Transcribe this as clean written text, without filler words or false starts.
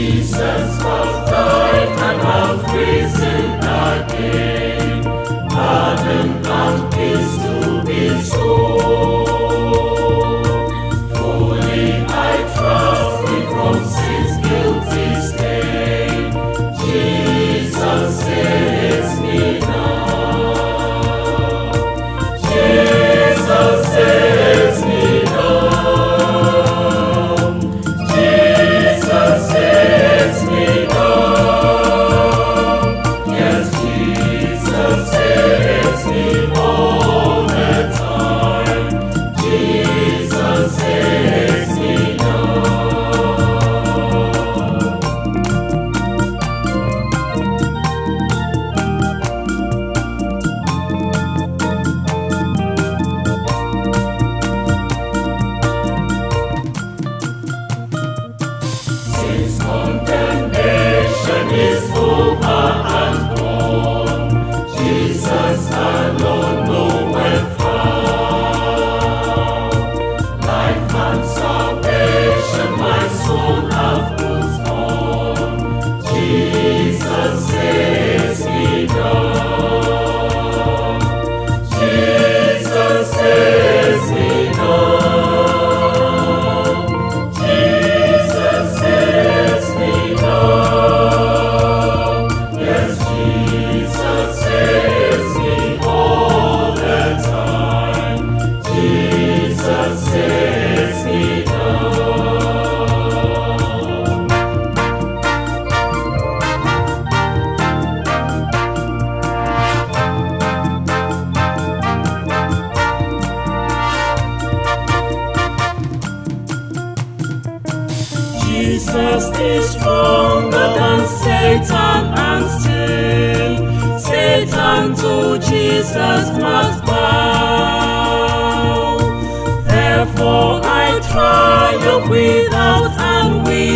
Jesus has died and has risen again. Pardon and peace to bestow. Fully I trust Thee from sin's guilty stain. Jesus saves me now. Jesus saves me now. Jesus saves me now. Yes, Jesus saves me all the time. Jesus saves me now. Since condemnation is over and gone, Jesus alone nowhere found. Life and salvation my soul hath put on. Jesus saves me now. Jesus saves me now. Jesus saves me now. Yes, Jesus saves me all the time. Jesus saves me now. Jesus is stronger than Satan and sin. Satan to Jesus must bow. Therefore I triumph without and within.